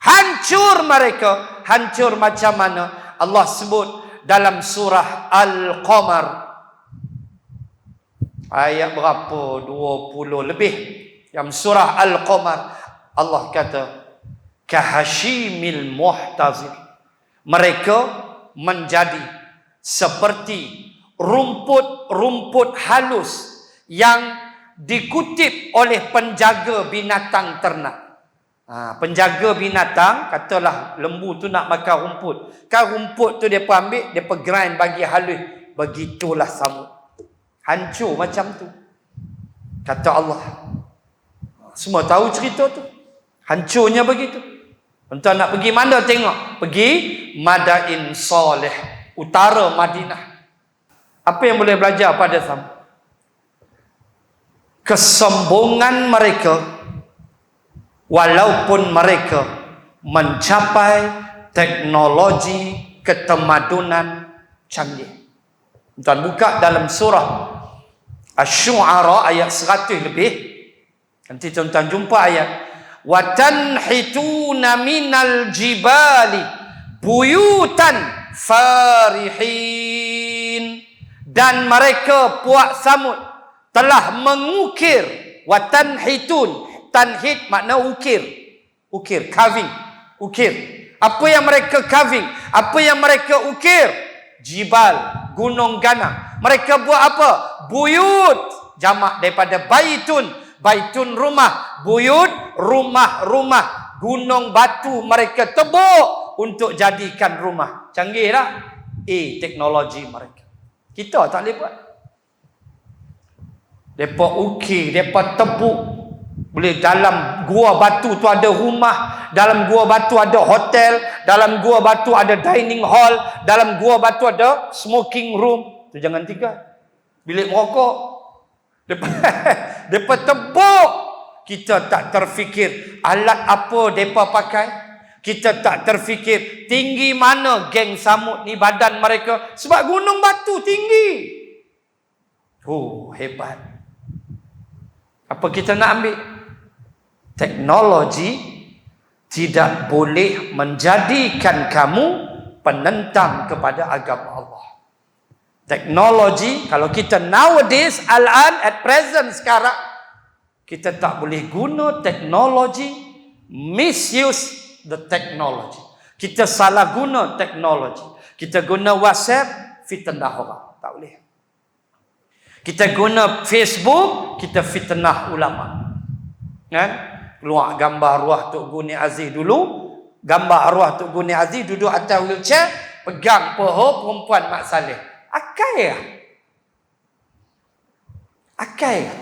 Speaker 1: Hancur mereka. Hancur macam mana? Allah sebut dalam surah Al-Qamar. Ayat berapa? 20 lebih. Yang surah Al-Qamar. Allah kata, kahashimil muhtazir. Mereka menjadi seperti rumput-rumput halus yang dikutip oleh penjaga binatang ternak. Penjaga binatang, katalah lembu tu nak makan rumput. Kan rumput tu dia ambil, dia grind bagi halus. Begitulah Samud. Hancur macam tu. Kata Allah. Semua tahu cerita tu. Hancurnya begitu. Tuan nak pergi mana tengok? Pergi Madain Saleh, utara Madinah. Apa yang boleh belajar pada Samud? Kesombongan mereka, walaupun mereka mencapai teknologi ketemadunan canggih. Tuan buka dalam surah Asy-Syu'ara ayat 100 lebih. Nanti tuan-tuan jumpa ayat wa tanhituna minal jibali buyutan farihin. Dan mereka puak Samud telah mengukir. Wa tanhitun, tanhit makna ukir. Ukir, carving, ukir. Apa yang mereka carving? Apa yang mereka ukir? Jibal, gunung ganang. Mereka buat apa? Buyut, jamak daripada baitun. Baitun rumah, buyut rumah-rumah. Gunung batu mereka tebuk untuk jadikan rumah. Canggih tak? Teknologi mereka. Kita tak boleh buat. Mereka ukir, mereka tebuk. Boleh dalam gua batu tu ada rumah, dalam gua batu ada hotel, dalam gua batu ada dining hall, dalam gua batu ada smoking room. Tu jangan tinggal. Bilik merokok. Mereka tebuk. Kita tak terfikir alat apa mereka pakai. Kita tak terfikir tinggi mana geng Samud ni badan mereka. Sebab gunung batu tinggi. Hebat. Apa kita nak ambil? Teknologi tidak boleh menjadikan kamu penentang kepada agama Allah. Teknologi, kalau kita nowadays, al-an, at present sekarang, kita tak boleh guna teknologi, misuse the technology. Kita salah guna teknologi. Kita guna WhatsApp, fitnah orang. Tak boleh. Kita guna Facebook, kita fitnah ulama. Kan? Keluar gambar ruah Tok Guni Aziz dulu, Gambar arwah Tok Guni Aziz duduk atas wheelchair, pegang paha perempuan Mak Saleh. Akai ya? Akai ya?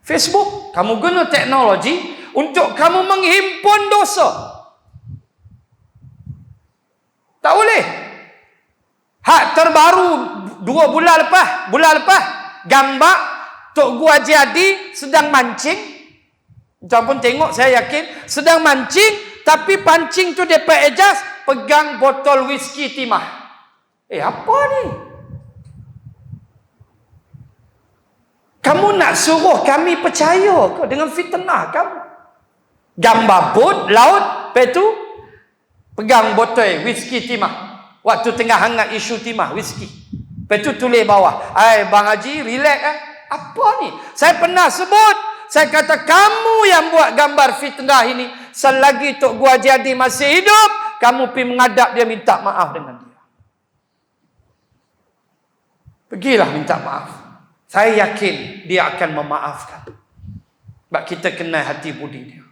Speaker 1: Facebook, kamu guna teknologi untuk kamu menghimpun dosa. Tak boleh. Hak terbaru 2 bulan lepas, gambar Tok Gua Jadi sedang mancing. Tuan pun tengok, saya yakin sedang mancing, tapi pancing tu dia ejas pegang botol whisky timah. Apa ni? Kamu nak suruh kami percaya ke dengan fitnah kamu? Gambar bot laut, lepas tu pegang botol whisky timah. Waktu tengah hangat isu timah whisky. Lepas tu tulis bawah, Bang Haji, relax Apa ni? Saya pernah sebut, saya kata kamu yang buat gambar fitnah ini. Selagi Tok Gua Jadi masih hidup, kamu pergi menghadap dia minta maaf dengan dia. Pergilah minta maaf. Saya yakin dia akan memaafkan. Sebab kita kenal hati budi dia.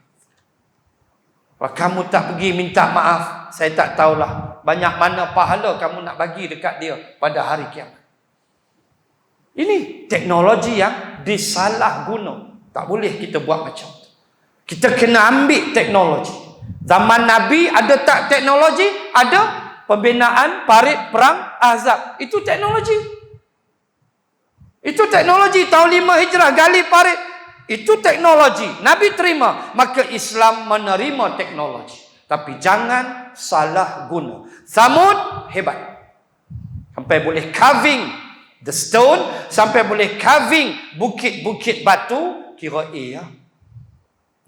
Speaker 1: Kalau kamu tak pergi minta maaf, saya tak tahulah banyak mana pahala kamu nak bagi dekat dia pada hari kiamat. Ini teknologi yang disalahguna. Tak boleh kita buat macam tu. Kita kena ambil teknologi. Zaman Nabi ada tak teknologi? Ada pembinaan parit perang Ahzab. Itu teknologi. Itu teknologi tahun 5 Hijrah gali parit. Itu teknologi. Nabi terima. Maka Islam menerima teknologi. Tapi jangan salah guna. Samud hebat. Sampai boleh carving the stone. Sampai boleh carving bukit-bukit batu. Kira ya.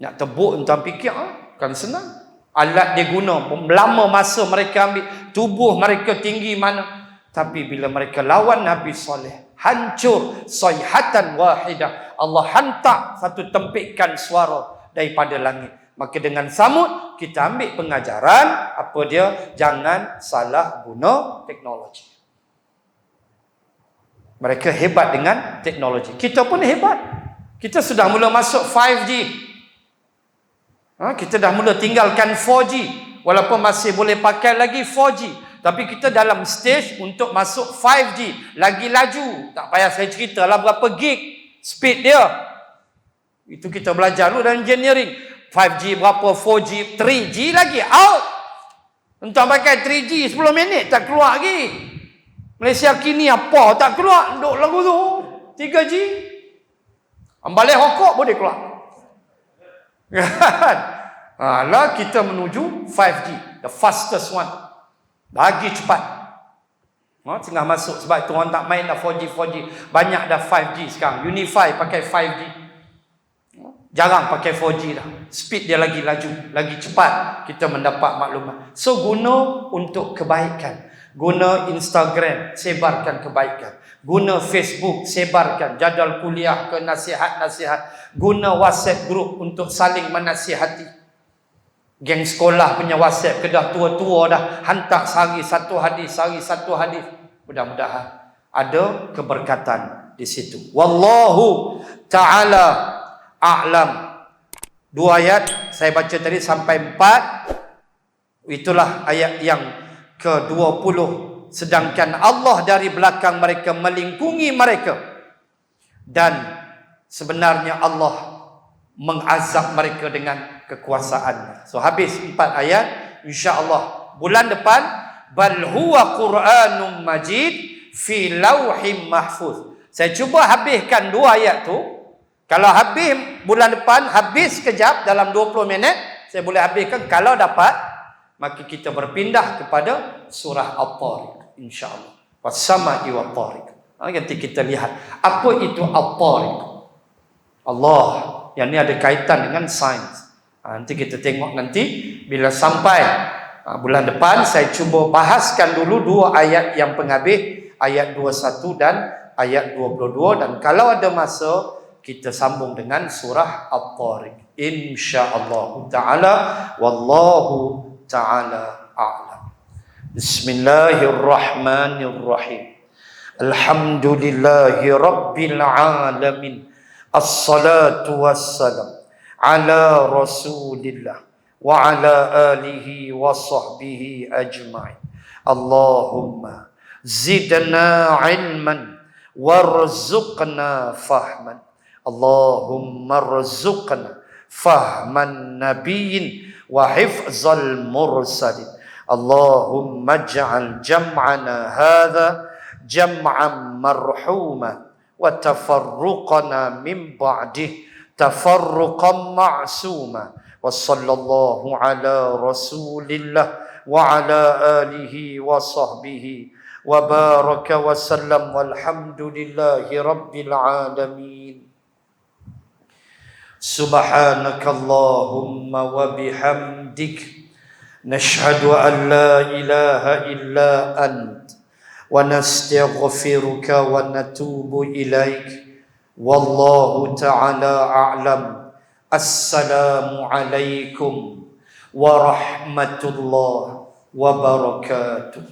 Speaker 1: Nak tebuk tuan fikir kan senang. Alat dia guna. Lama masa mereka ambil. Tubuh mereka tinggi mana. Tapi bila mereka lawan Nabi Saleh, hancur sayhatan wahidah. Allah hantar satu tempikan suara daripada langit. Maka dengan Samud kita ambil pengajaran apa dia? Jangan salah guna teknologi. Mereka hebat dengan teknologi. Kita pun hebat. Kita sudah mula masuk 5G. Kita dah mula tinggalkan 4G. Walaupun masih boleh pakai lagi 4G. Tapi kita dalam stage untuk masuk 5G. Lagi laju. Tak payah saya cerita lah berapa gig speed dia. Itu kita belajar dulu dalam engineering. 5G berapa, 4G, 3G lagi. Out. Untuk pakai 3G 10 minit tak keluar lagi. Malaysia kini apa tak keluar. Duk lagu tu. 3G. Balik rokok boleh keluar. Kan? Lah kita menuju 5G. The fastest one. Lagi cepat. Tengah masuk. Sebab itu orang tak main dah 4G. Banyak dah 5G sekarang. Unify pakai 5G. Jarang pakai 4G dah. Speed dia lagi laju. Lagi cepat kita mendapat maklumat. So guna untuk kebaikan. Guna Instagram, sebarkan kebaikan. Guna Facebook, sebarkan jadual kuliah ke nasihat-nasihat. Guna WhatsApp group untuk saling menasihati. Geng sekolah punya WhatsApp ke dah tua-tua dah. Hantar sehari satu hadis, Mudah-mudahan ada keberkatan di situ. Wallahu ta'ala a'lam. 2 ayat saya baca tadi sampai 4. Itulah ayat yang ke-20. Sedangkan Allah dari belakang mereka melingkungi mereka. Dan sebenarnya Allah mengazab mereka dengan kekuasaannya. So habis 4 ayat. InsyaAllah bulan depan. Bal huwa Qur'anun Majid fi lauhim mahfuz. Saya cuba habiskan 2 ayat tu. Kalau habis bulan depan, habis sekejap dalam 20 minit. Saya boleh habiskan. Kalau dapat, maka kita berpindah kepada surah At-Tariq. InsyaAllah. Wassama'i wat-tariq. Nanti kita lihat apa itu At-Tariq. Allah. Yang ni ada kaitan dengan sains. Nanti kita tengok nanti bila sampai bulan depan saya cuba bahaskan dulu 2 ayat yang penghabis, ayat 21 dan ayat 22, dan kalau ada masa kita sambung dengan surah At-Tariq. InsyaAllah ta'ala. Wallahu ta'ala a'lam. Bismillahirrahmanirrahim. Alhamdulillahi rabbil alamin. Assalatu wassalam ala rasulillah وعلى آله وصحبه أجمعين. اللهم زدنا علما وارزقنا فهما. اللهم ارزقنا فهم النبي وحفظ المرسلين. اللهم اجعل جمعنا هذا جمعا مرحوما وتفرقنا من بعده تفرقا معصوما. وصلى الله على رسول الله وعلى آله وصحبه وبارك وسلم والحمد لله رب العالمين. سبحانك اللهم وبحمدك نشهد أن لا إله إلا أنت ونستغفرك ونتوب إليك. والله تعالى أعلم. السلام عليكم ورحمة الله وبركاته.